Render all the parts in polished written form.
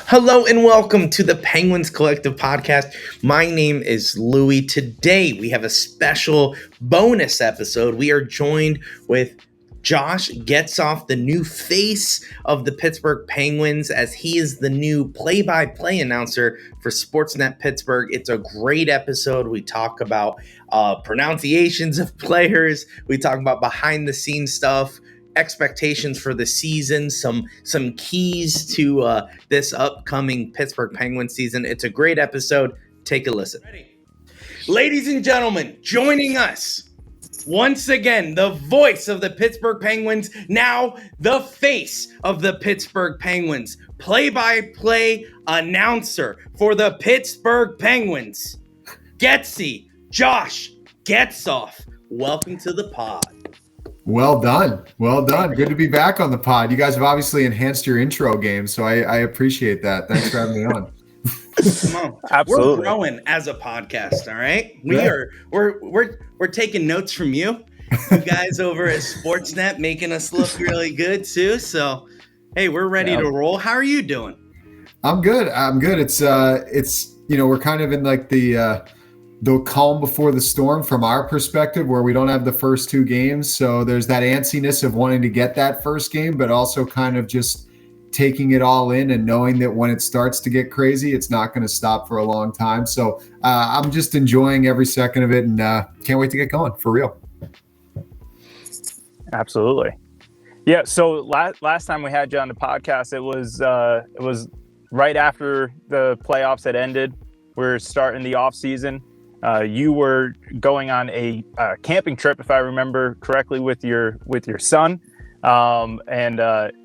Hello and welcome to the Penguins Collective Podcast. My name is Louie. Today we have a special bonus episode. We are joined with Josh Getzoff, the new face of the Pittsburgh Penguins, as he is the new play-by-play announcer for Sportsnet Pittsburgh. It's a great episode. We talk about pronunciations of players. We talk about behind-the-scenes stuff, expectations for the season, some keys to this upcoming Pittsburgh Penguins season. It's a great episode. Take a listen. Ladies and gentlemen, joining us once again, the voice of the Pittsburgh Penguins, now the face of the Pittsburgh Penguins, play-by-play announcer for the Pittsburgh Penguins, Josh Getzoff. Welcome to the pod. Well done. Good to be back on the pod. You guys have obviously enhanced your intro game, so I appreciate that. Thanks for having me on. Come on. Absolutely. We're growing as a podcast, all right? Yeah. We're taking notes from you. You guys over at Sportsnet making us look really good too. So, hey, we're ready to roll. How are you doing? I'm good. It's we're kind of in like the calm before the storm from our perspective, where we don't have the first two games. So there's that antsiness of wanting to get that first game, but also kind of just taking it all in and knowing that when it starts to get crazy, it's not going to stop for a long time. So I'm just enjoying every second of it, and can't wait to get going for real. Absolutely. Yeah. So last time we had you on the podcast, it was right after the playoffs had ended. We're starting the off season. You were going on a camping trip, if I remember correctly, with your son. And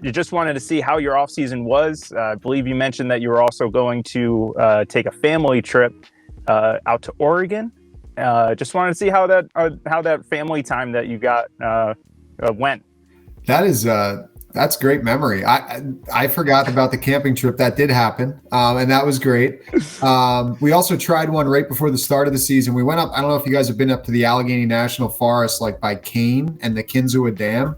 you just wanted to see how your off season was. I believe you mentioned that you were also going to take a family trip out to Oregon. Just wanted to see how that family time that you got went. That's great memory. I forgot about the camping trip. That did happen, and that was great. We also tried one right before the start of the season. We went up. I don't know if you guys have been up to the Allegheny National Forest, like by Kane and the Kinzua Dam.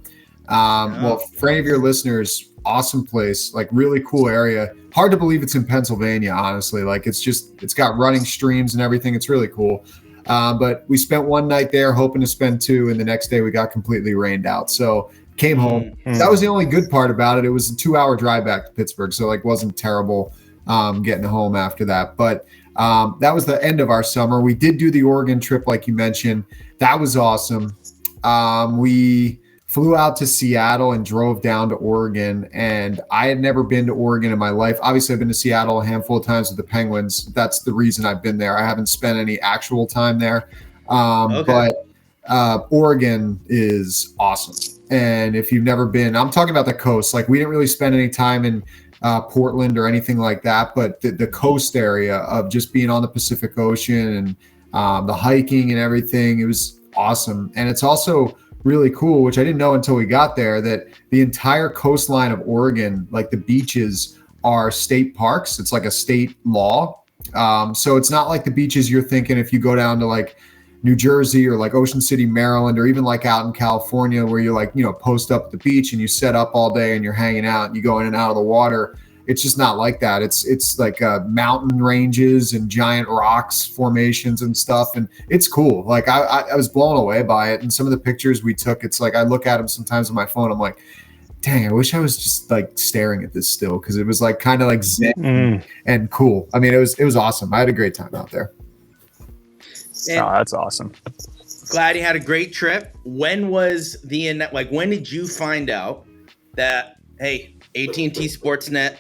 Well, for any of your listeners, awesome place, like really cool area. Hard to believe it's in Pennsylvania, honestly. Like it's got running streams and everything. It's really cool. But we spent one night there hoping to spend two, and the next day we got completely rained out. So came home. That was the only good part about it. It was a 2-hour drive back to Pittsburgh. So like wasn't terrible getting home after that. But that was the end of our summer. We did do the Oregon trip, like you mentioned. That was awesome. We flew out to Seattle and drove down to Oregon. And I had never been to Oregon in my life. Obviously, I've been to Seattle a handful of times with the Penguins. That's the reason I've been there. I haven't spent any actual time there. But Oregon is awesome. And if you've never been, I'm talking about the coast. Like we didn't really spend any time in Portland or anything like that. But the coast area of just being on the Pacific Ocean and the hiking and everything, it was awesome. And it's also really cool, which I didn't know until we got there, that the entire coastline of Oregon, like the beaches, are state parks. It's like a state law. So it's not like the beaches you're thinking if you go down to like New Jersey or like Ocean City, Maryland, or even like out in California where you're like, post up at the beach and you set up all day and you're hanging out and you go in and out of the water. It's just not like that. It's like mountain ranges and giant rocks formations and stuff. And it's cool. Like I was blown away by it. And some of the pictures we took, it's like, I look at them sometimes on my phone. I'm like, dang, I wish I was just like staring at this still. Cause it was like kind of like zen and cool. I mean, it was awesome. I had a great time out there. That's awesome. Glad you had a great trip. When was when did you find out that, hey, AT&T Sportsnet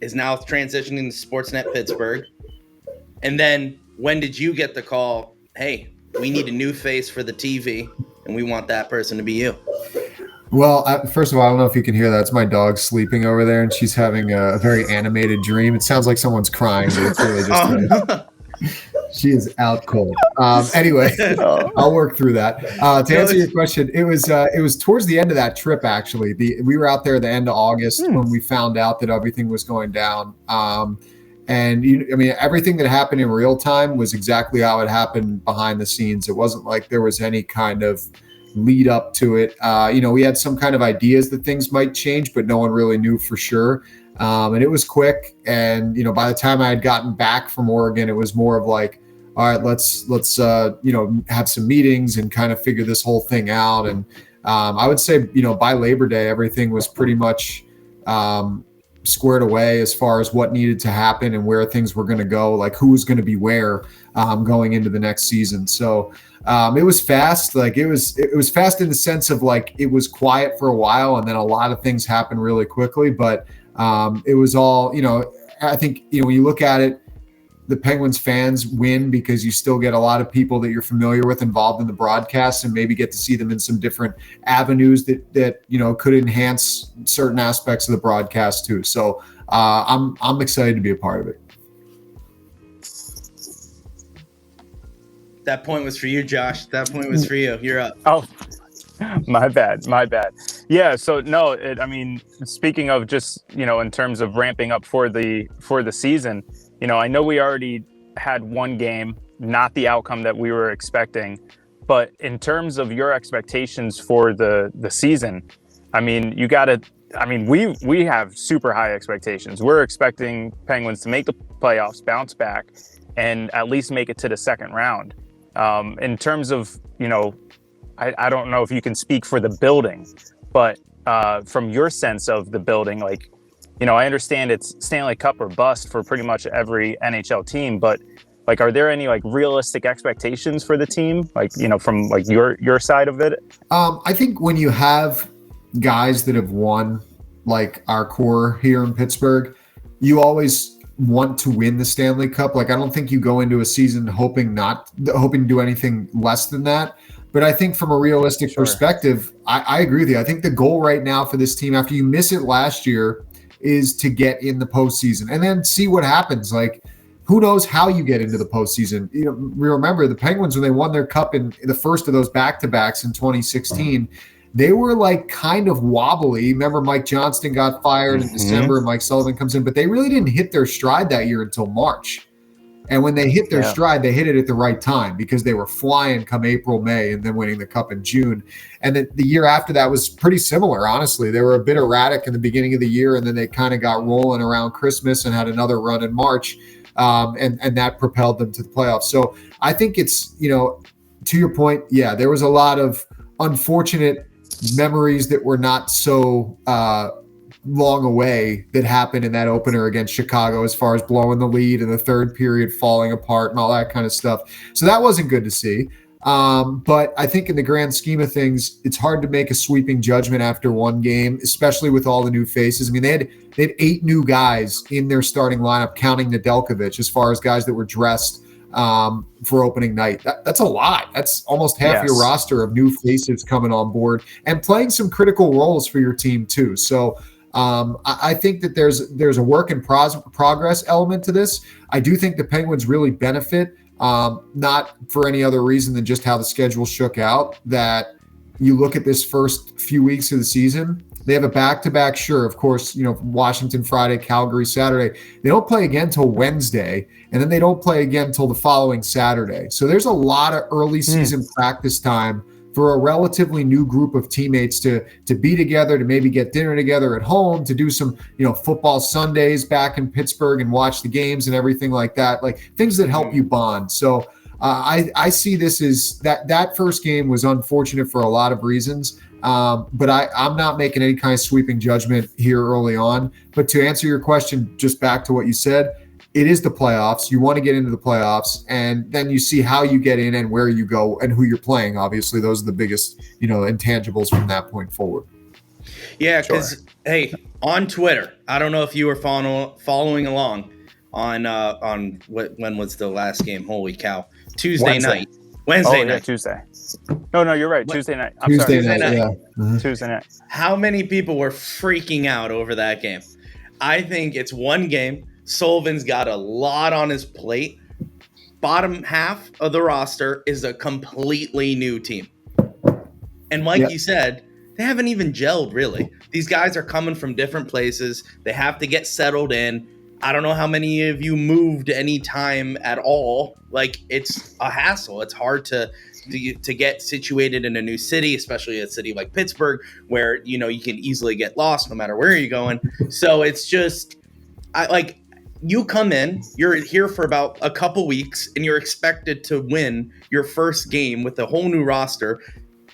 is now transitioning to Sportsnet Pittsburgh? And then when did you get the call, hey, we need a new face for the TV and we want that person to be you? Well, first of all, I don't know if you can hear that. It's my dog sleeping over there and she's having a very animated dream. It sounds like someone's crying, but it's really just she is out cold. Anyway, I'll work through that. To answer your question, it was towards the end of that trip, actually. We were out there at the end of August when we found out that everything was going down. And everything that happened in real time was exactly how it happened behind the scenes. It wasn't like there was any kind of lead up to it. We had some kind of ideas that things might change, but no one really knew for sure. And it was quick. And, by the time I had gotten back from Oregon, it was more of like, all right, let's have some meetings and kind of figure this whole thing out. And I would say, by Labor Day, everything was pretty much squared away as far as what needed to happen and where things were going to go, like who was going to be where going into the next season. So it was fast. Like it was fast in the sense of like it was quiet for a while and then a lot of things happened really quickly. But it was all, I think, when you look at it, the Penguins fans win because you still get a lot of people that you're familiar with involved in the broadcast and maybe get to see them in some different avenues that could enhance certain aspects of the broadcast too. So I'm excited to be a part of it. That point was for you, Josh. That point was for you. You're up. Oh, my bad. Yeah. So no, speaking of just, in terms of ramping up for the season, I know we already had one game, not the outcome that we were expecting, but in terms of your expectations for the season, we have super high expectations. We're expecting Penguins to make the playoffs, bounce back, and at least make it to the second round. In terms of, I don't know if you can speak for the building, but from your sense of the building, like, I understand it's Stanley Cup or bust for pretty much every NHL team, but like, are there any like realistic expectations for the team? Like, from like your side of it? I think when you have guys that have won, like our core here in Pittsburgh, you always want to win the Stanley Cup. Like, I don't think you go into a season hoping to do anything less than that. But I think from a realistic perspective, I agree with you. I think the goal right now for this team, after you miss it last year, is to get in the postseason and then see what happens. Like, who knows how you get into the postseason? Remember the Penguins, when they won their cup in the first of those back-to-backs in 2016, they were like kind of wobbly. Remember, Mike Johnston got fired in December and Mike Sullivan comes in, but they really didn't hit their stride that year until March. And when they hit their stride, they hit it at the right time because they were flying come April, May, and then winning the cup in June. And the year after that was pretty similar, honestly. They were a bit erratic in the beginning of the year, and then they kind of got rolling around Christmas and had another run in March, and that propelled them to the playoffs. So I think it's, to your point, there was a lot of unfortunate memories that were not so long away that happened in that opener against Chicago, as far as blowing the lead and the third period falling apart and all that kind of stuff. So that wasn't good to see. But I think in the grand scheme of things, it's hard to make a sweeping judgment after one game, especially with all the new faces. I mean, they had 8 new guys in their starting lineup, counting Nedeljkovic, as far as guys that were dressed for opening night. That's a lot. That's almost half your roster of new faces coming on board and playing some critical roles for your team too. So I think that there's a work in progress element to this. I do think the Penguins really benefit, not for any other reason than just how the schedule shook out, that you look at this first few weeks of the season. They have a back-to-back, sure, of course, Washington Friday, Calgary Saturday. They don't play again till Wednesday, and then they don't play again till the following Saturday. So there's a lot of early season practice time for a relatively new group of teammates to be together, to maybe get dinner together at home, to do some, football Sundays back in Pittsburgh and watch the games and everything like that, like things that help you bond. So I see this as that first game was unfortunate for a lot of reasons. But I'm not making any kind of sweeping judgment here early on. But to answer your question, just back to what you said, it is the playoffs. You want to get into the playoffs, and then you see how you get in and where you go and who you're playing. Obviously, those are the biggest, intangibles from that point forward. Yeah, because hey, on Twitter, I don't know if you were following along on when was the last game? Holy cow! Wednesday night. Tuesday. No, you're right. Tuesday night. Tuesday night. Yeah. Mm-hmm. Tuesday night. How many people were freaking out over that game? I think it's one game. Sullivan's got a lot on his plate. Bottom half of the roster is a completely new team. And like you said, they haven't even gelled, really. These guys are coming from different places. They have to get settled in. I don't know how many of you moved any time at all. Like, it's a hassle. It's hard to get situated in a new city, especially a city like Pittsburgh, where, you know, you can easily get lost no matter where you're going. So it's just, you come in, you're here for about a couple weeks, and you're expected to win your first game with a whole new roster,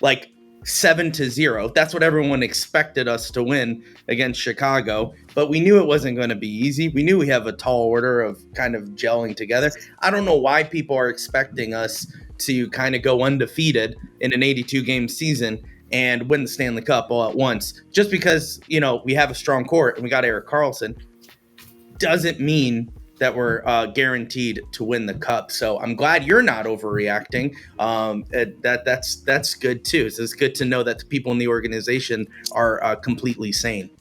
like 7-0. That's what everyone expected us to win against Chicago. But we knew it wasn't going to be easy. We knew we have a tall order of kind of gelling together. I don't know why people are expecting us to kind of go undefeated in an 82-game season and win the Stanley Cup all at once. Just because, you know, we have a strong court and we got Erik Karlsson doesn't mean that we're guaranteed to win the cup. So I'm glad you're not overreacting. That's good too. So it's good to know that the people in the organization are completely sane.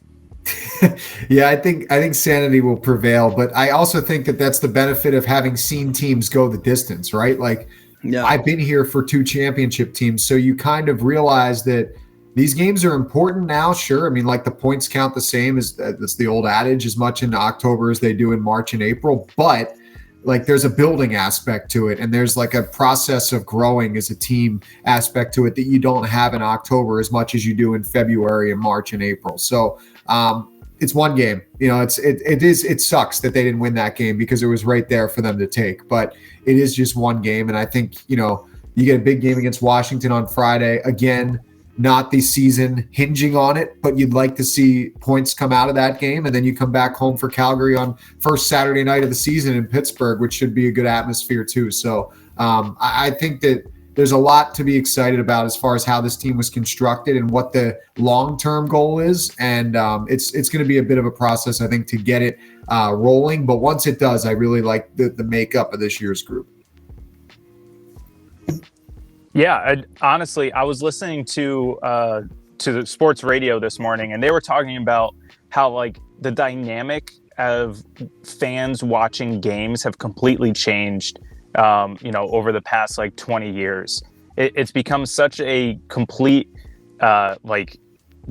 Yeah, I think sanity will prevail, but I also think that that's the benefit of having seen teams go the distance, right? Like, yeah. I've been here for 2 championship teams, so you kind of realize that these games are important now. Sure, I mean, like, the points count the same as that's the old adage, as much in October as they do in March and April, but like, there's a building aspect to it, and there's like a process of growing as a team aspect to it that you don't have in October as much as you do in February and March and April. So it's one game. You know, it sucks that they didn't win that game because it was right there for them to take, but it is just one game. And I think, you know, you get a big game against Washington on Friday. Again, not the season hinging on it, but you'd like to see points come out of that game. And then you come back home for Calgary on first Saturday night of the season in Pittsburgh, which should be a good atmosphere too. So I think that there's a lot to be excited about as far as how this team was constructed and what the long-term goal is. And it's going to be a bit of a process, I think, to get it rolling. But once it does, I really like the makeup of this year's group. Yeah, honestly, I was listening to the sports radio this morning, and they were talking about how, like, the dynamic of fans watching games have completely changed, you know, over the past like 20 years. It's become such a complete, like,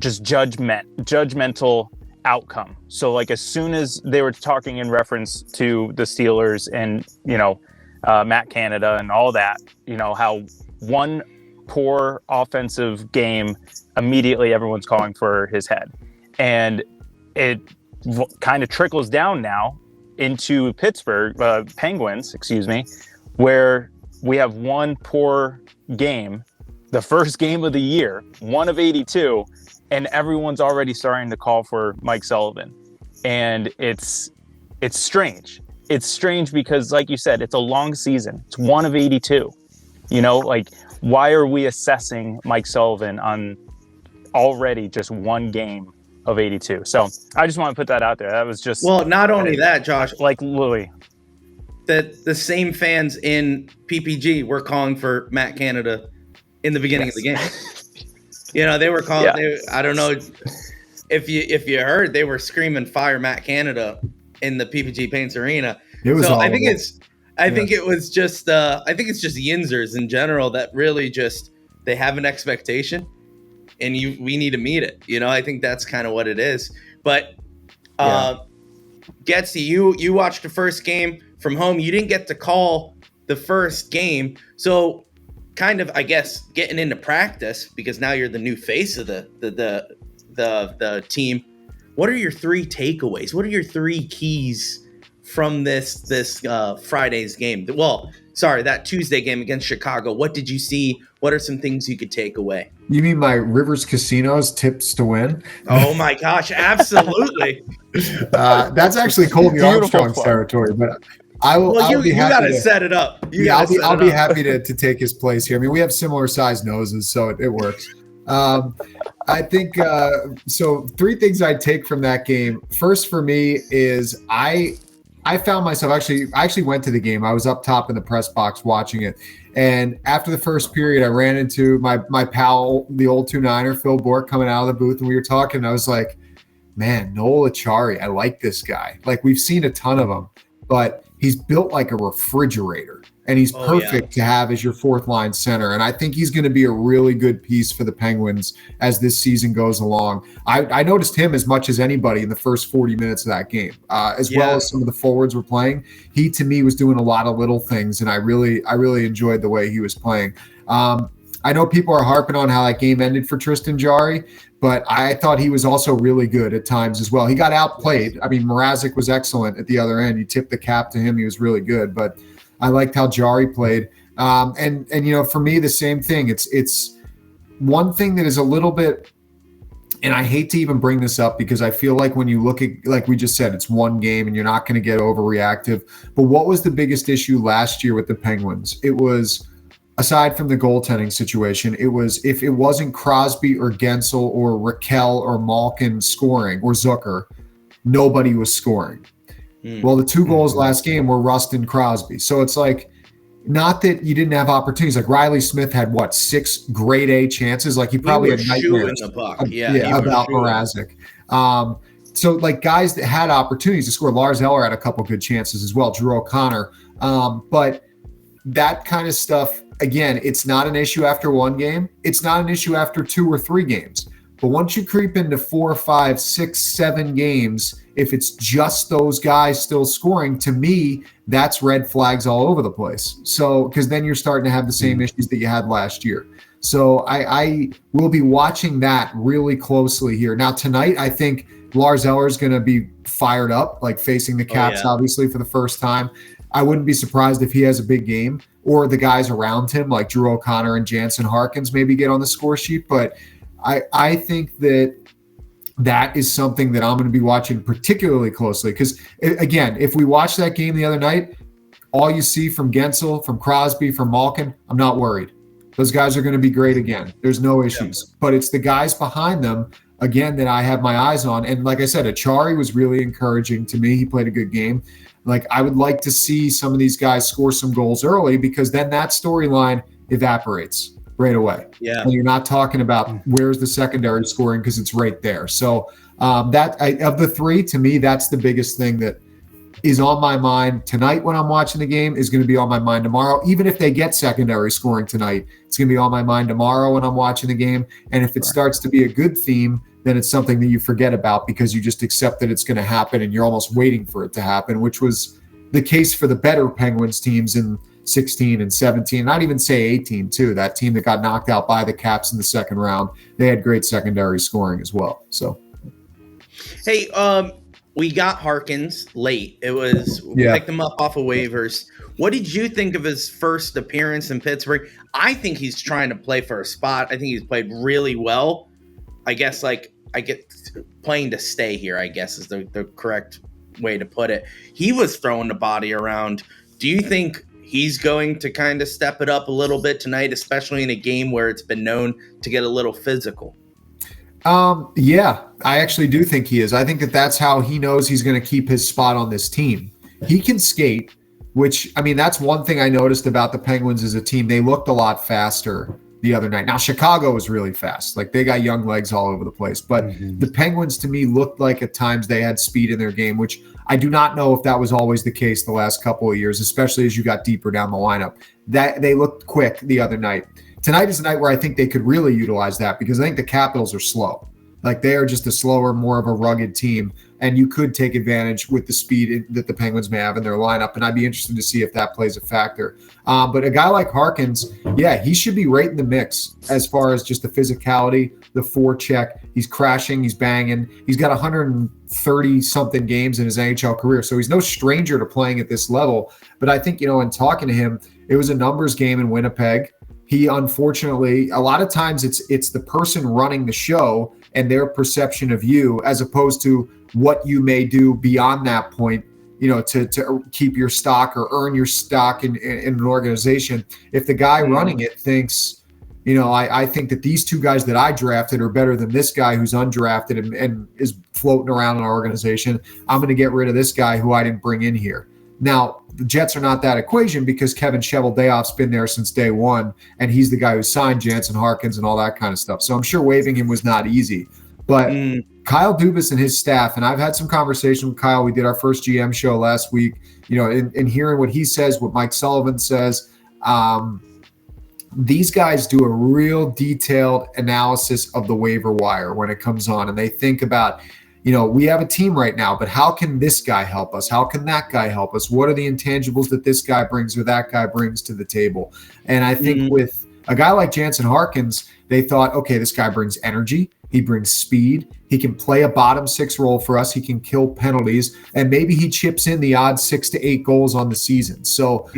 just judgmental outcome. So, like, as soon as they were talking in reference to the Steelers and, you know, Matt Canada and all that, you know, how one poor offensive game, immediately everyone's calling for his head. And it kind of trickles down now into Pittsburgh Penguins, where we have one poor game, the first game of the year, 1 of 82, and everyone's already starting to call for Mike Sullivan. And it's strange. It's strange because, like you said, it's a long season. It's 1 of 82. You know, like, why are we assessing Mike Sullivan on already just one game of 82? So I just want to put that out there. That was just... Well, not only that, Josh. Like Louie. That the same fans in PPG were calling for Matt Canada in the beginning of the game. You know, they were calling... Yeah. I don't know if you heard, they were screaming, "Fire Matt Canada" in the PPG Paints Arena. It was I think it's... I think it was just, I think it's just Yinzers in general that really just, they have an expectation and we need to meet it. You know, I think that's kind of what it is. But Getzy, you watched the first game from home. You didn't get to call the first game. So kind of, I guess, getting into practice, because now you're the new face of the team. What are your 3 takeaways? What are your 3 keys from this Friday's game? Well, sorry, that Tuesday game against Chicago. What did you see? What are some things you could take away? You mean my Rivers Casinos tips to win? Oh my gosh, absolutely. That's actually Colby Armstrong's territory, but I'll be happy. You got to set it up. I'll be happy to take his place here. I mean, we have similar sized noses, so it works. I think so. 3 things I'd take from that game. First, for me, is I found myself I actually went to the game. I was up top in the press box watching it. And after the first period, I ran into my pal, the old 2-9er, Phil Bork, coming out of the booth, and we were talking. And I was like, man, Noel Acciari, I like this guy. Like, we've seen a ton of him, but he's built like a refrigerator. and he's perfect to have as your fourth line center. And I think he's going to be a really good piece for the Penguins as this season goes along. I noticed him as much as anybody in the first 40 minutes of that game, as well as some of the forwards were playing. He, to me, was doing a lot of little things, and I really enjoyed the way he was playing. I know people are harping on how that game ended for Tristan Jarry, but I thought he was also really good at times as well. He got outplayed. I mean, Mrazek was excellent at the other end. You tipped the cap to him. He was really good, but I liked how Jarry played. And for me, the same thing. It's one thing that is a little bit, and I hate to even bring this up because I feel like when you look at, like we just said, it's one game and you're not going to get overreactive. But what was the biggest issue last year with the Penguins? It was, aside from the goaltending situation, it was if it wasn't Crosby or Gensel or Raquel or Malkin scoring or Zucker, nobody was scoring. Well, the two goals last game were Rust and Crosby. So it's like, not that you didn't have opportunities. Like Riley Smith had 6 grade A chances. Like he probably had nightmares about Mrazek. So like guys that had opportunities to score. Lars Eller had a couple good chances as well. Drew O'Connor. But that kind of stuff, again, it's not an issue after one game. It's not an issue after 2 or 3 games. But once you creep into 4, 5, 6, 7 games, if it's just those guys still scoring, to me, that's red flags all over the place. So, because then you're starting to have the same issues that you had last year. So I will be watching that really closely here. Now, tonight, I think Lars Eller is going to be fired up, like facing the Caps, obviously, for the first time. I wouldn't be surprised if he has a big game, or the guys around him, like Drew O'Connor and Jansen Harkins, maybe get on the score sheet. But I think that is something that I'm going to be watching particularly closely. Because, again, if we watch that game the other night, all you see from Gensel, from Crosby, from Malkin, I'm not worried. Those guys are going to be great again. There's no issues. But it's the guys behind them, again, that I have my eyes on. And like I said, Achari was really encouraging to me. He played a good game. Like, I would like to see some of these guys score some goals early, because then that storyline evaporates right away. Yeah. And you're not talking about where's the secondary scoring, because it's right there. So of the 3, to me, that's the biggest thing that is on my mind tonight when I'm watching the game, is going to be on my mind tomorrow. Even if they get secondary scoring tonight, it's going to be on my mind tomorrow when I'm watching the game. And if it starts to be a good theme, then it's something that you forget about, because you just accept that it's going to happen and you're almost waiting for it to happen, which was the case for the better Penguins teams in 16 and 17, not even say 18 too. That team that got knocked out by the Caps in the second round, they had great secondary scoring as well. So, hey, we got Harkins late. We picked him up off of waivers. What did you think of his first appearance in Pittsburgh? I think he's trying to play for a spot. I think he's played really well. I guess I get playing to stay here, I guess is the correct way to put it. He was throwing the body around. Do you think he's going to kind of step it up a little bit tonight, especially in a game where it's been known to get a little physical? Yeah, I actually do think he is. I think that's how he knows he's going to keep his spot on this team. He can skate, which, I mean, that's one thing I noticed about the Penguins as a team. They looked a lot faster the other night. Now, Chicago was really fast. Like, they got young legs all over the place. But the Penguins, to me, looked like at times they had speed in their game, which I do not know if that was always the case the last couple of years, especially as you got deeper down the lineup. That they looked quick the other night. Tonight is a night where I think they could really utilize that, because I think the Capitals are slow. Like, they are just a slower, more of a rugged team, and you could take advantage with the speed that the Penguins may have in their lineup, and I'd be interested to see if that plays a factor. But a guy like Harkins, he should be right in the mix as far as just the physicality, the forecheck. He's crashing, he's banging. He's got 130-something games in his NHL career, so he's no stranger to playing at this level. But I think, in talking to him, it was a numbers game in Winnipeg. He, unfortunately, a lot of times it's the person running the show and their perception of you, as opposed to what you may do beyond that point, to keep your stock or earn your stock in an organization. If the guy running it thinks, I think that these 2 guys that I drafted are better than this guy who's undrafted and is floating around in our organization, I'm going to get rid of this guy who I didn't bring in here. Now, the Jets are not that equation, because Kevin Cheveldayoff's been there since day one, and he's the guy who signed Jansen Harkins and all that kind of stuff. So I'm sure waiving him was not easy. But Kyle Dubas and his staff, and I've had some conversation with Kyle. We did our first GM show last week, and hearing what he says, what Mike Sullivan says, these guys do a real detailed analysis of the waiver wire when it comes on. And they think about, we have a team right now, but how can this guy help us? How can that guy help us? What are the intangibles that this guy brings or that guy brings to the table? And I think with a guy like Jansen Harkins, they thought, okay, this guy brings energy. He brings speed. He can play a bottom six role for us. He can kill penalties. And maybe he chips in the odd 6 to 8 goals on the season. So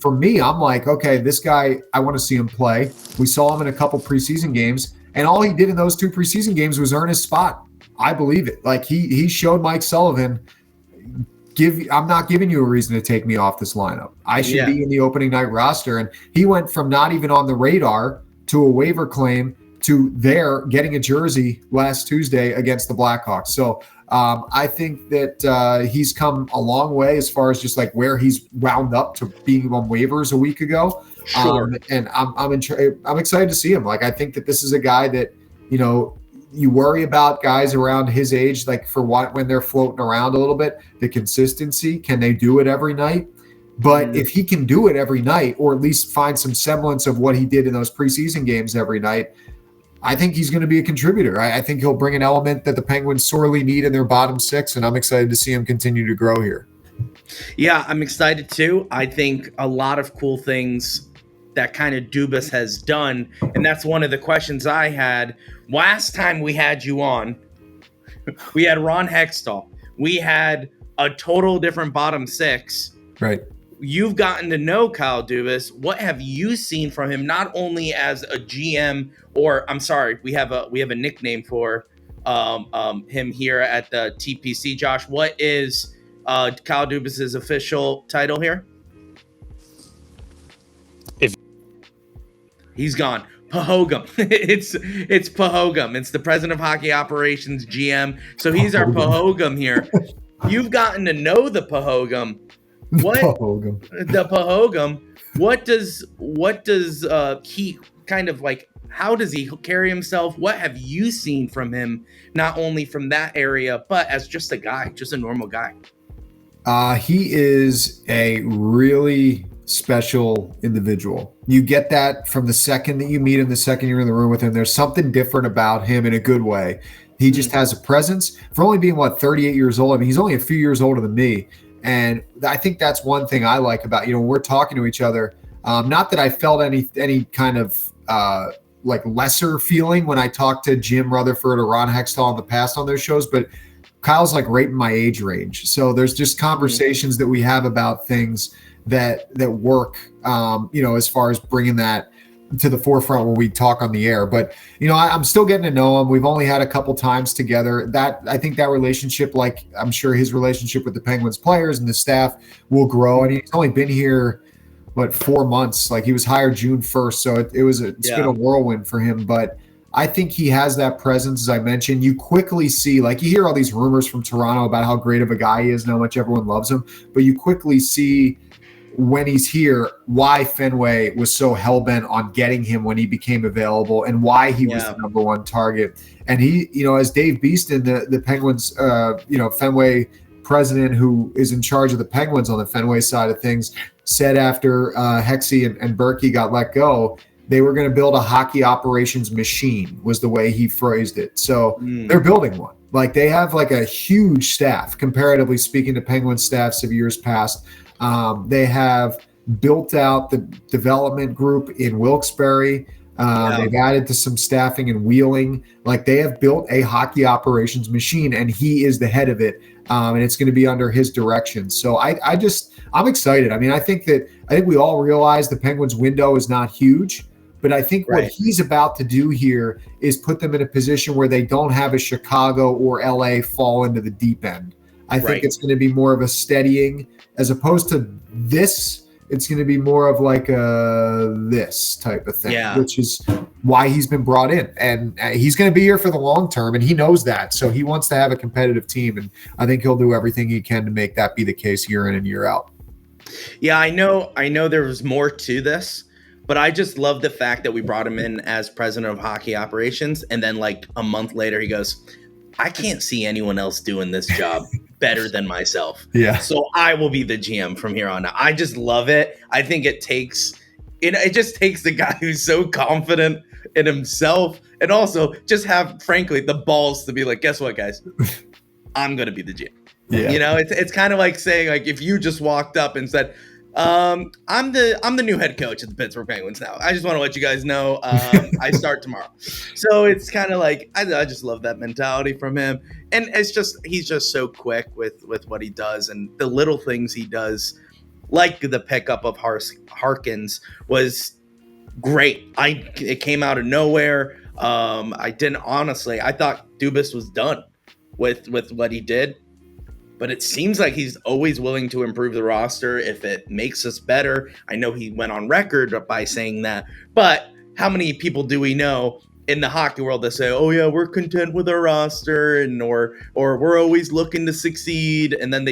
for me, I'm like, okay, this guy, I want to see him play. We saw him in a couple preseason games. And all he did in those 2 preseason games was earn his spot. I believe it. Like he showed Mike Sullivan, I'm not giving you a reason to take me off this lineup. I should be in the opening night roster. And he went from not even on the radar to a waiver claim to there getting a jersey last Tuesday against the Blackhawks. So I think that he's come a long way as far as just like where he's wound up to being on waivers a week ago. Sure. And I'm excited to see him. Like, I think that this is a guy that, you worry about guys around his age, like for when they're floating around a little bit, the consistency, can they do it every night? But if he can do it every night, or at least find some semblance of what he did in those preseason games every night, I think he's going to be a contributor. I think he'll bring an element that the Penguins sorely need in their bottom 6, and I'm excited to see him continue to grow here. Yeah, I'm excited too. I think a lot of cool things that kind of Dubas has done, and that's one of the questions I had last time we had you on. We had Ron Hextall. We had a total different bottom 6. Right. You've gotten to know Kyle Dubas. What have you seen from him, not only as a GM, or I'm sorry, we have a nickname for him here at the TPC. Josh, what is Kyle Dubas's official title here? He's gone. Pahogum. It's Pahogum. It's the president of hockey operations, GM. So he's our Pahogum here. You've gotten to know the Pahogum. What the Pahogum? What does he kind of like? How does he carry himself? What have you seen from him? Not only from that area, but as just a guy, just a normal guy. He is a really special individual. You get that from the second that you meet him, the second you're in the room with him. There's something different about him in a good way. He just has a presence. For only being 38 years old, I mean, he's only a few years older than me. And I think that's one thing I like about, when we're talking to each other, not that I felt any kind of like lesser feeling when I talked to Jim Rutherford or Ron Hextall in the past on their shows, but Kyle's like right in my age range. So there's just conversations that we have about things that work, as far as bringing that to the forefront when we talk on the air. But, I'm still getting to know him. We've only had a couple times together. I think that relationship, like I'm sure his relationship with the Penguins players and the staff, will grow. I mean, he's only been here, 4 months? Like, he was hired June 1st. So it's been a whirlwind for him. But I think he has that presence, as I mentioned. You quickly see, like, you hear all these rumors from Toronto about how great of a guy he is and how much everyone loves him. But you quickly see, when he's here, why Fenway was so hell-bent on getting him when he became available, and why he was the number one target. And he, as Dave Beeston, the Penguins, Fenway president who is in charge of the Penguins on the Fenway side of things, said after Hexie and Berkey got let go, they were going to build a hockey operations machine, was the way he phrased it. So they're building one. Like, they have like a huge staff, comparatively speaking to Penguin staffs of years past. They have built out the development group in Wilkes-Barre. They've added to some staffing in Wheeling. Like, they have built a hockey operations machine, and he is the head of it. And it's going to be under his direction. So I'm excited. I mean, I think we all realize the Penguins window is not huge, but I think what he's about to do here is put them in a position where they don't have a Chicago or LA fall into the deep end. I think it's going to be more of a steadying, as opposed to this. It's going to be more of like this type of thing, which is why he's been brought in. And he's going to be here for the long term, and he knows that. So he wants to have a competitive team, and I think he'll do everything he can to make that be the case year in and year out. Yeah, I know there was more to this. But I just love the fact that we brought him in as president of hockey operations. And then like a month later, he goes, I can't see anyone else doing this job better than myself. Yeah. So I will be the GM from here on out. I just love it. I think it just takes the guy who's so confident in himself and also just have, frankly, the balls to be like, guess what, guys? I'm going to be the GM. Yeah. You know, it's kind of like saying, like, if you just walked up and said, I'm the new head coach of the Pittsburgh Penguins now. I just want to let you guys know I start tomorrow. So it's kind of like I just love that mentality from him, and he's just so quick with what he does and the little things he does, like the pickup of Harkins was great. It came out of nowhere. I thought Dubas was done with what he did. But it seems like he's always willing to improve the roster if it makes us better. I know he went on record by saying that. But how many people do we know in the hockey world that say, oh, yeah, we're content with our roster or we're always looking to succeed. And then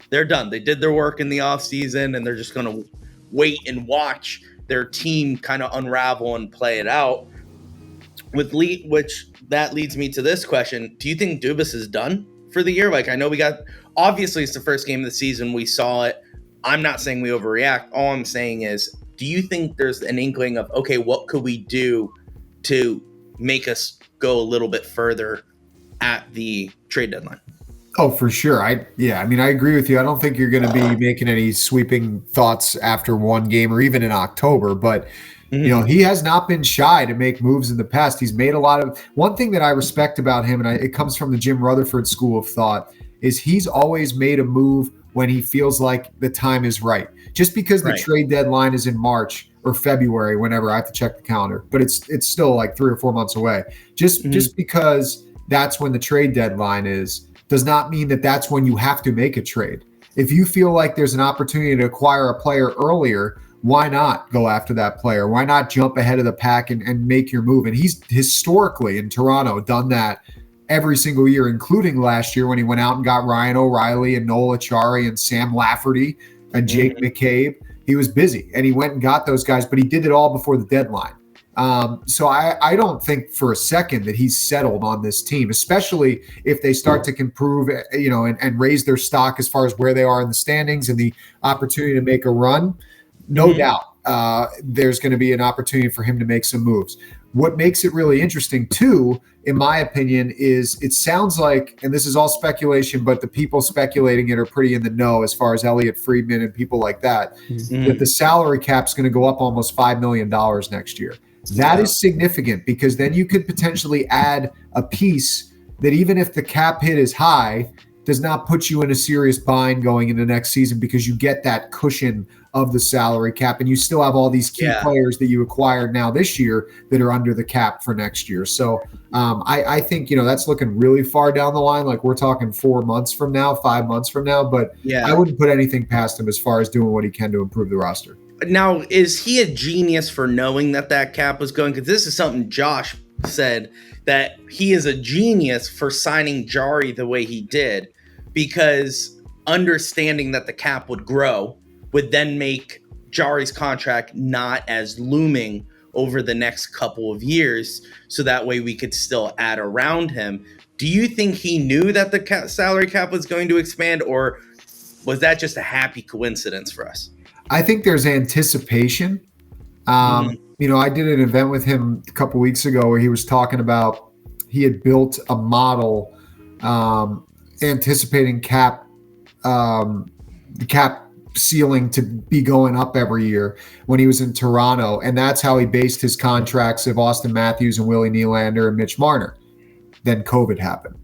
they're done. They did their work in the offseason and they're just going to wait and watch their team kind of unravel and play it out. Which that leads me to this question. Do you think Dubas is done for the year? Like, I know obviously it's the first game of the season. We saw it. I'm not saying we overreact. All I'm saying is, do you think there's an inkling of, okay, what could we do to make us go a little bit further at the trade deadline? Oh, for sure. I agree with you. I don't think you're going to be making any sweeping thoughts after one game or even in October, but you know, he has not been shy to make moves in the past. He's made a lot of – one thing that I respect about him, and it comes from the Jim Rutherford school of thought, is he's always made a move when he feels like the time is right. Just because the trade deadline is in March or February, whenever, I have to check the calendar, but it's still like 3 or 4 months away. Just because that's when the trade deadline is does not mean that that's when you have to make a trade. If you feel like there's an opportunity to acquire a player earlier – why not go after that player? Why not jump ahead of the pack and make your move? And he's historically in Toronto done that every single year, including last year when he went out and got Ryan O'Reilly and Noel Acciari and Sam Lafferty and Jake McCabe. He was busy and he went and got those guys, but he did it all before the deadline. So I don't think for a second that he's settled on this team, especially if they start to improve, you know, and raise their stock as far as where they are in the standings and the opportunity to make a run. No doubt there's going to be an opportunity for him to make some moves. What makes it really interesting, too, in my opinion, is it sounds like, and this is all speculation, but the people speculating it are pretty in the know as far as Elliot Friedman and people like that, that the salary cap is going to go up almost $5 million next year. That is significant because then you could potentially add a piece that even if the cap hit is high, does not put you in a serious bind going into next season because you get that cushion of the salary cap and you still have all these key players that you acquired now this year that are under the cap for next year. So I think, you know, that's looking really far down the line. Like we're talking 4 months from now, 5 months from now, but I wouldn't put anything past him as far as doing what he can to improve the roster. Now, is he a genius for knowing that cap was going? Because this is something Josh said, that he is a genius for signing Jari the way he did, because understanding that the cap would grow would then make Jari's contract not as looming over the next couple of years, so that way we could still add around him. Do you think he knew that the salary cap was going to expand, or was that just a happy coincidence for us? I think there's anticipation. You know, I did an event with him a couple weeks ago where he was talking about he had built a model anticipating the cap ceiling to be going up every year when he was in Toronto. And that's how he based his contracts of Austin Matthews and Willie Nylander and Mitch Marner. Then COVID happened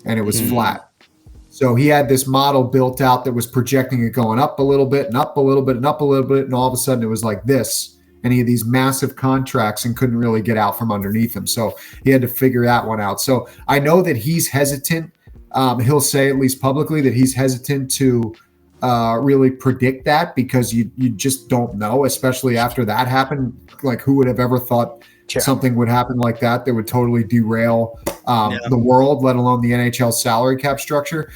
and it was flat. So he had this model built out that was projecting it going up a little bit and up a little bit and up a little bit. And all of a sudden it was like this. And he had these massive contracts and couldn't really get out from underneath him. So he had to figure that one out. So I know that he's hesitant. He'll say, at least publicly, that he's hesitant to really predict that because you just don't know, especially after that happened. Like, who would have ever thought something would happen like that would totally derail the world, let alone the NHL salary cap structure.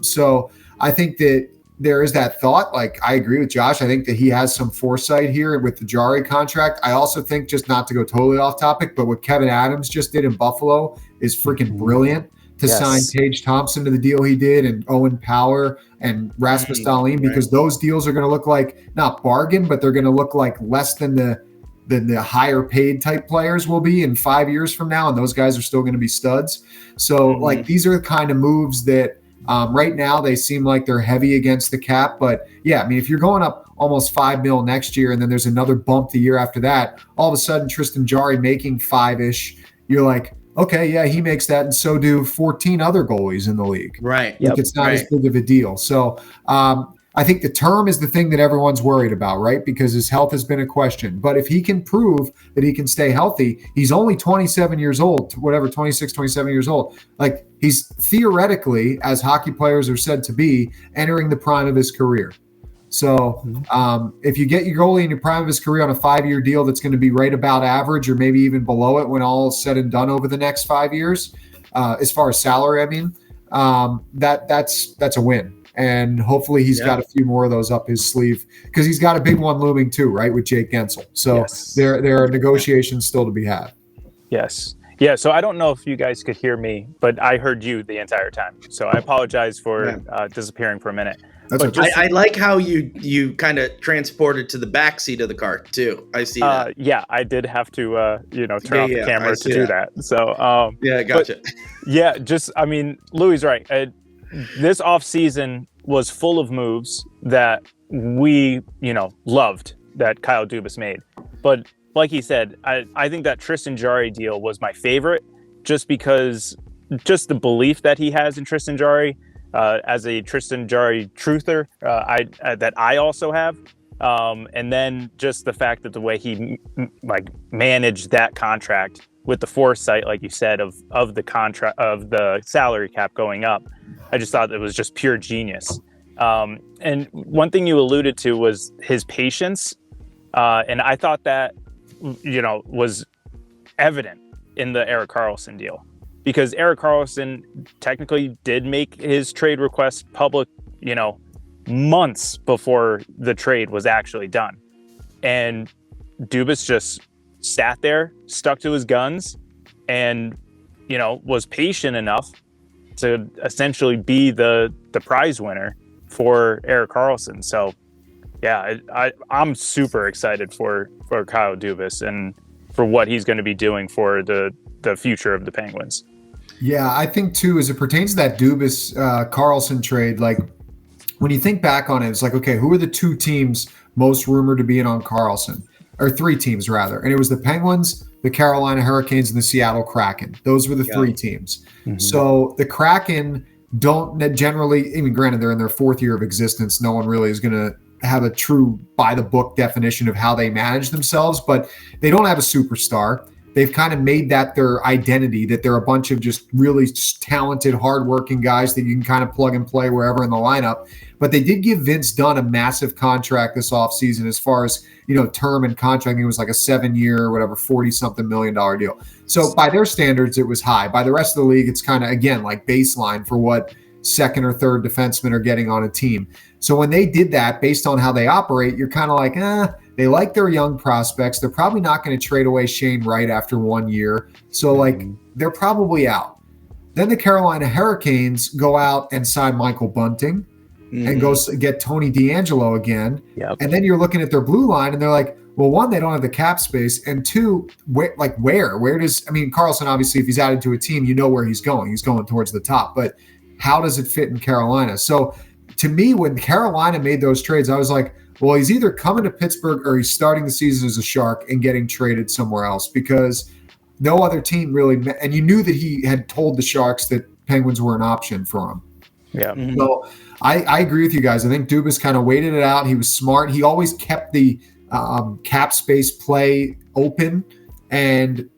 So I think that there is that thought. Like, I agree with Josh. I think that he has some foresight here with the Jari contract. I also think, just not to go totally off topic, but what Kevin Adams just did in Buffalo is freaking brilliant to sign Tage Thompson to the deal he did, and Owen Power and Rasmus Dahlin, because those deals are going to look like not bargain, but they're going to look like less than the higher paid type players will be in 5 years from now. And those guys are still going to be studs. So like, these are the kind of moves that, right now they seem like they're heavy against the cap, but yeah, I mean, if you're going up almost $5 million next year, and then there's another bump the year after that, all of a sudden Tristan Jarry making 5-ish, you're like, okay, yeah, he makes that, and so do 14 other goalies in the league. Right. Like, it's not as big of a deal. So I think the term is the thing that everyone's worried about, right? Because his health has been a question. But if he can prove that he can stay healthy, he's only 27 years old, 26, 27 years old. Like, he's theoretically, as hockey players are said to be, entering the prime of his career. So if you get your goalie in your prime of his career on a 5-year deal that's going to be right about average, or maybe even below it when all is said and done over the next 5 years, as far as salary, I mean, that's a win. And hopefully he's got a few more of those up his sleeve, because he's got a big one looming too, right, with Jake Gensel. So there are negotiations still to be had. Yes. Yeah, so I don't know if you guys could hear me, but I heard you the entire time. So I apologize for disappearing for a minute. I like how you kind of transported to the back seat of the car too. I see that. Yeah, I did have to turn off the camera to do that. So gotcha. I mean, Louie's right. This offseason was full of moves that we, loved that Kyle Dubas made. But like he said, I think that Tristan Jarry deal was my favorite, just because the belief that he has in Tristan Jarry, as a Tristan Jarry truther, that I also have. And then just the fact that the way he managed that contract with the foresight, like you said, of the contract, of the salary cap going up, I just thought it was just pure genius. And one thing you alluded to was his patience. And I thought that, was evident in the Erik Karlsson deal, because Erik Karlsson technically did make his trade request public, months before the trade was actually done. And Dubas just sat there, stuck to his guns, and, was patient enough to essentially be the prize winner for Erik Karlsson. So, yeah, I'm super excited for Kyle Dubas and for what he's going to be doing for the future of the Penguins. Yeah, I think too, as it pertains to that Dubas Karlsson trade, like, when you think back on it, it's like, okay, who are the two teams most rumored to be in on Karlsson? Or three teams, rather. And it was the Penguins, the Carolina Hurricanes, and the Seattle Kraken. Those were the three teams. Mm-hmm. So the Kraken don't generally, I mean, granted, they're in their 4th year of existence. No one really is going to have a true by-the-book definition of how they manage themselves, but they don't have a superstar. They've kind of made that their identity, that they're a bunch of just really talented, hardworking guys that you can kind of plug and play wherever in the lineup. But they did give Vince Dunn a massive contract this offseason as far as, term and contract. It was like a 7-year, whatever, $40-something million deal. So by their standards, it was high. By the rest of the league, it's kind of, again, like baseline for what second or third defensemen are getting on a team. So when they did that, based on how they operate, you're kind of like, they like their young prospects. They're probably not going to trade away Shane Wright after 1 year. So, they're probably out. Then the Carolina Hurricanes go out and sign Michael Bunting and go get Tony DeAngelo again. Yep. And then you're looking at their blue line and they're like, well, one, they don't have the cap space. And two, where does, Karlsson, obviously, if he's added to a team, where he's going. He's going towards the top. But how does it fit in Carolina? So to me, when Carolina made those trades, I was like, well, he's either coming to Pittsburgh or he's starting the season as a Shark and getting traded somewhere else, because no other team really – and you knew that he had told the Sharks that Penguins were an option for him. Yeah. Mm-hmm. So I agree with you guys. I think Dubas kind of waited it out. He was smart. He always kept the cap space play open. And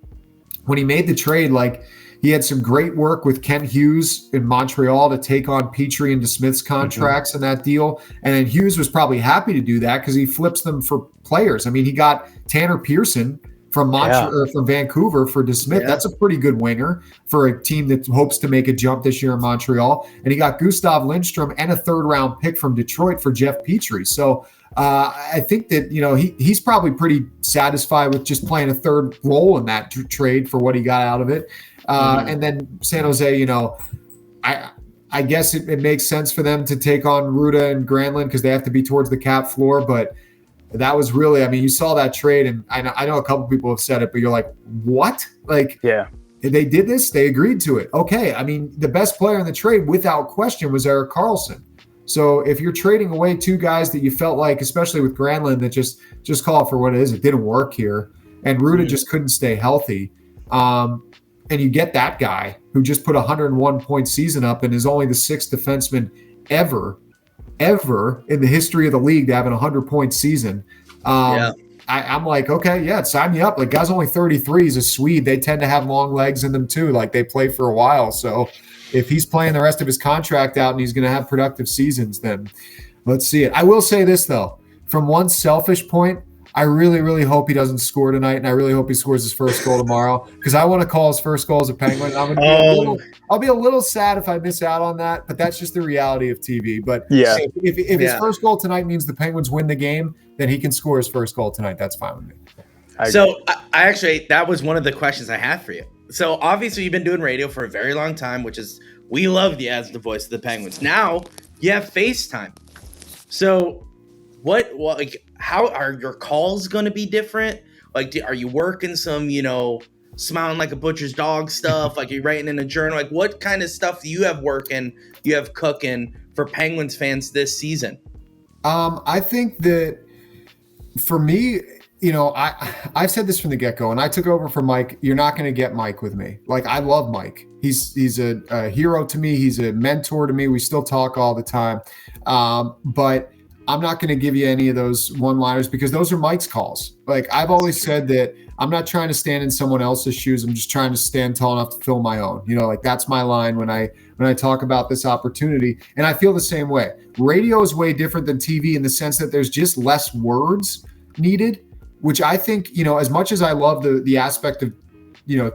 when he made the trade, he had some great work with Ken Hughes in Montreal to take on Petrie and DeSmith's contracts in that deal. And then Hughes was probably happy to do that because he flips them for players. He got Tanner Pearson from Montreal or from Vancouver for DeSmith. That's a pretty good winger for a team that hopes to make a jump this year in Montreal. And he got Gustav Lindstrom and a 3rd-round pick from Detroit for Jeff Petrie. So I think that, he's probably pretty satisfied with just playing a third role in that trade for what he got out of it. And then San Jose, I guess it makes sense for them to take on Ruda and Granlund because they have to be towards the cap floor. But that was really, you saw that trade, and I know a couple people have said it, but you're like, what? They did this? They agreed to it. Okay. The best player in the trade without question was Erik Karlsson. So if you're trading away 2 guys that you felt like, especially with Granlund, that just call it for what it is, it didn't work here, and Ruda just couldn't stay healthy. And you get that guy who just put a 101-point season up and is only the 6th defenseman ever in the history of the league to have an 100-point season. I'm like, okay, sign me up. Like, guy's only 33. He's a Swede. They tend to have long legs in them too. Like, they play for a while. So if he's playing the rest of his contract out and he's going to have productive seasons, then let's see it. I will say this, though. From one selfish point, I really, really hope he doesn't score tonight, and I really hope he scores his first goal tomorrow because I want to call his first goal as a Penguin. I'll be a little sad if I miss out on that, but that's just the reality of TV. But if his first goal tonight means the Penguins win the game, then he can score his first goal tonight. That's fine with me. So I actually, that was one of the questions I had for you. So obviously you've been doing radio for a very long time, which is, we love you as the voice of the Penguins. Now you have FaceTime. So how are your calls going to be different? Like, are you working some, smiling like a butcher's dog stuff? Like, you're writing in a journal? Like, what kind of stuff do you have working, you have cooking for Penguins fans this season? I think that for me, I've said this from the get-go, and I took over for Mike. You're not going to get Mike with me. Like, I love Mike. He's a hero to me. He's a mentor to me. We still talk all the time. But I'm not going to give you any of those one-liners because those are Mike's calls. Like, I've always said that I'm not trying to stand in someone else's shoes. I'm just trying to stand tall enough to fill my own. That's my line when I talk about this opportunity. And I feel the same way. Radio is way different than TV in the sense that there's just less words needed, which I think, as much as I love the aspect of,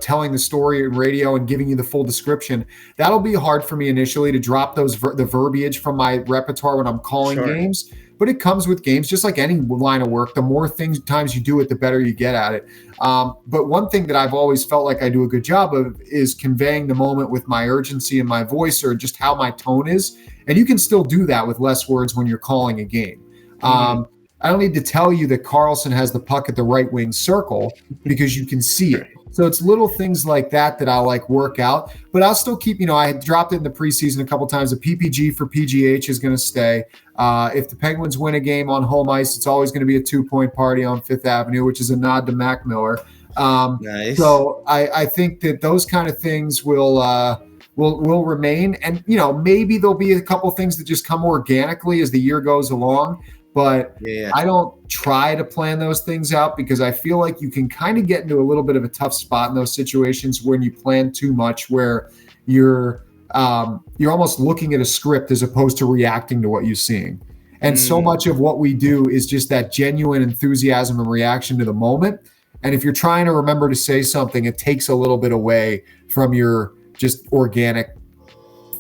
telling the story in radio and giving you the full description, that'll be hard for me initially to drop the verbiage from my repertoire when I'm calling games. But it comes with games, just like any line of work. The more times you do it, the better you get at it. But one thing that I've always felt like I do a good job of is conveying the moment with my urgency in my voice or just how my tone is. And you can still do that with less words when you're calling a game. I don't need to tell you that Karlsson has the puck at the right wing circle because you can see it. So it's little things like that I'll work out, but I'll still keep, I had dropped it in the preseason a couple times. The PPG for PGH is going to stay. If the Penguins win a game on home ice, it's always going to be a 2-point party on Fifth Avenue, which is a nod to Mac Miller. Nice. So I think that those kind of things will remain. And, maybe there'll be a couple things that just come organically as the year goes along. But I don't try to plan those things out because I feel like you can kind of get into a little bit of a tough spot in those situations when you plan too much, where you're almost looking at a script as opposed to reacting to what you're seeing. And so much of what we do is just that genuine enthusiasm and reaction to the moment. And if you're trying to remember to say something, it takes a little bit away from your just organic,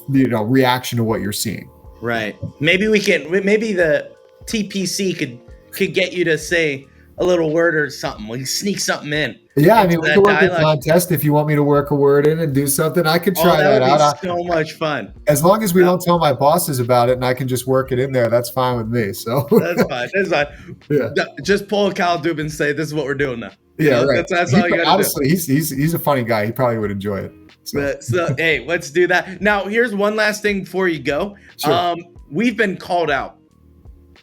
reaction to what you're seeing. Right. Maybe the TPC could get you to say a little word or something. We can sneak something in. Yeah, we can work a contest if you want me to work a word in and do something. I could try that out. So much fun. As long as we don't tell my bosses about it and I can just work it in there, that's fine with me. So that's fine. That's fine. Yeah. Just pull a Cal Dubin and say, "This is what we're doing now." Right. That's all you got to do. Honestly, he's a funny guy. He probably would enjoy it. So hey, let's do that. Now, here's one last thing before you go. Sure. We've been called out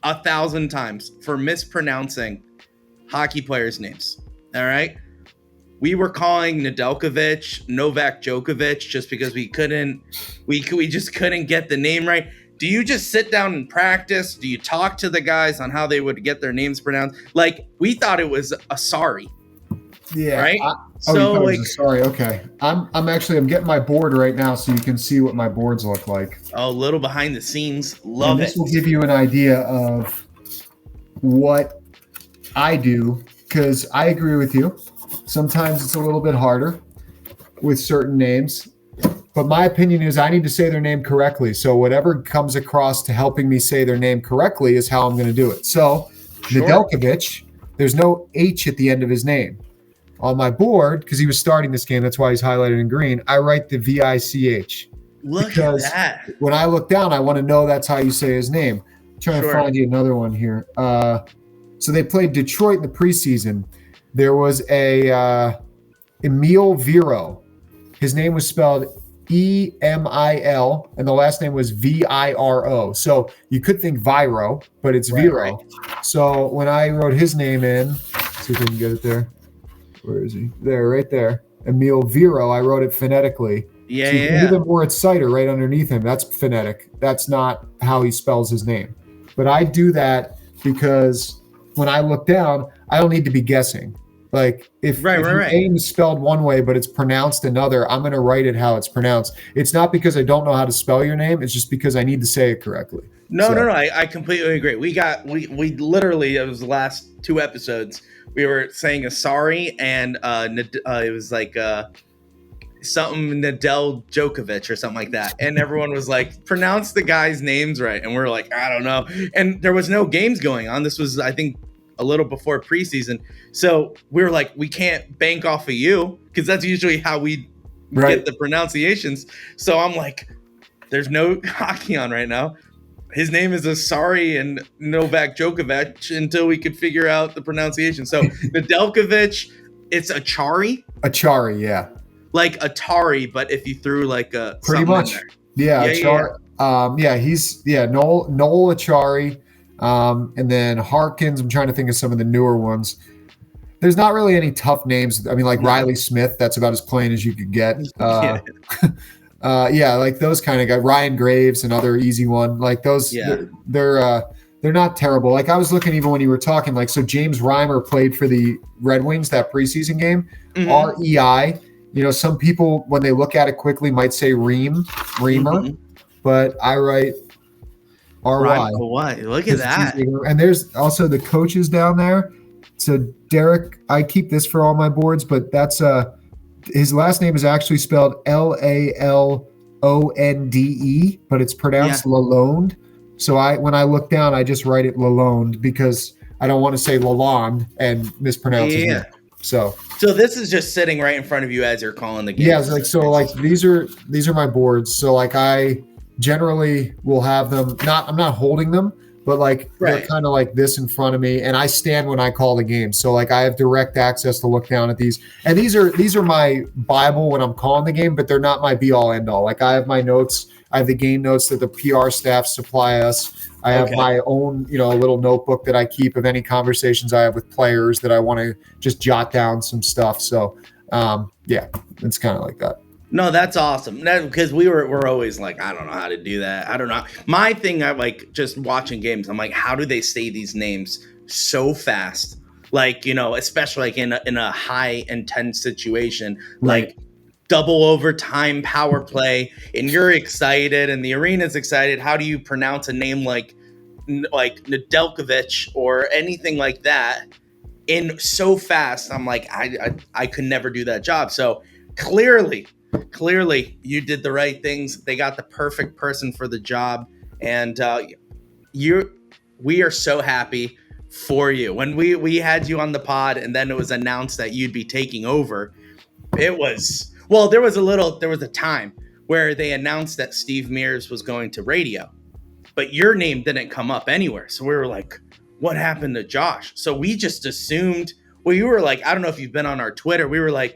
1,000 times for mispronouncing hockey players' names. All right. We were calling Nedeljkovic Novak Djokovic just because we just couldn't get the name right. Do you just sit down and practice? Do you talk to the guys on how they would get their names pronounced? Like, we thought it was a sorry. Yeah. Right. Sorry. Okay. I'm getting my board right now so you can see what my boards look like. Oh, a little behind the scenes. Love it. This will give you an idea of what I do because I agree with you. Sometimes it's a little bit harder with certain names. But my opinion is I need to say their name correctly. So whatever comes across to helping me say their name correctly is how I'm going to do it. So Nedeljkovic, there's no H at the end of his name. On my board, because he was starting this game, that's why he's highlighted in green, I write the VICH. Look at that. When I look down, I want to know that's how you say his name. I'm trying to find you another one here. So they played Detroit in the preseason. There was a Emil Viro. His name was spelled Emil, and the last name was Viro. So you could think Viro, but it's Viro. Right. So when I wrote his name in, see if I can get it there. Where is he? There, right there. Emil Viro. I wrote it phonetically. Yeah, so you can even more it's cider right underneath him. That's phonetic. That's not how he spells his name. But I do that because when I look down, I don't need to be guessing. Like if your name is spelled one way, but it's pronounced another, I'm going to write it how it's pronounced. It's not because I don't know how to spell your name. It's just because I need to say it correctly. No. I completely agree. We literally, it was the last 2 episodes. We were saying a sorry, and it was like something Nedeljkovic or something like that. And everyone was like, pronounce the guy's names right. And we're like, I don't know. And there was no games going on. This was, I think, a little before preseason. So we were like, we can't bank off of you because that's usually how we get the pronunciations. So I'm like, there's no hockey on right now. His name is Asari and Novak Djokovic until we could figure out the pronunciation. So Nedeljkovic, it's Achari. Achari, yeah. Like Atari, but if you threw like a pretty much, yeah, Achari. He's Noel Achari. And then Harkins, I'm trying to think of some of the newer ones. There's not really any tough names. I mean, like Riley Smith, that's about as plain as you could get. Like those kind of guys. Ryan Graves, another easy one. Like those, they're not terrible. Like I was looking even when you were talking, like, so James Reimer played for the Red Wings that preseason game. REI. Some people, when they look at it quickly, might say Reimer, but I write RY. Look at that. And there's also the coaches down there. So Derek, I keep this for all my boards, but that's his last name is actually spelled Lalonde, but it's pronounced Lalonde. So when I look down, I just write it Lalonde because I don't want to say Lalonde and mispronounce his name. So this is just sitting right in front of you as you're calling the game. Yeah, these are my boards. So like I generally will have them. I'm not holding them, but like they're kind of like this in front of me, and I stand when I call the game. So like I have direct access to look down at these, and these are my Bible when I'm calling the game, but they're not my be all end all. Like I have my notes. I have the game notes that the PR staff supply us. I have my own, a little notebook that I keep of any conversations I have with players that I want to just jot down some stuff. So, it's kind of like that. No, that's awesome. Because we're always like, I don't know how to do that. I don't know. My thing, I like just watching games. I'm like, how do they say these names so fast? Like, especially like in a high intense situation, like double overtime power play, and you're excited and the arena's excited. How do you pronounce a name like Nedeljkovic or anything like that in so fast? I'm like, I could never do that job. So clearly you did the right things. They got the perfect person for the job, and we are so happy for you. When we had you on the pod and then it was announced that you'd be taking over, it was, well, there was a time where they announced that Steve Mears was going to radio, but your name didn't come up anywhere. So we were like, what happened to Josh? So we just assumed, well, you were like, I don't know if you've been on our Twitter. We were like,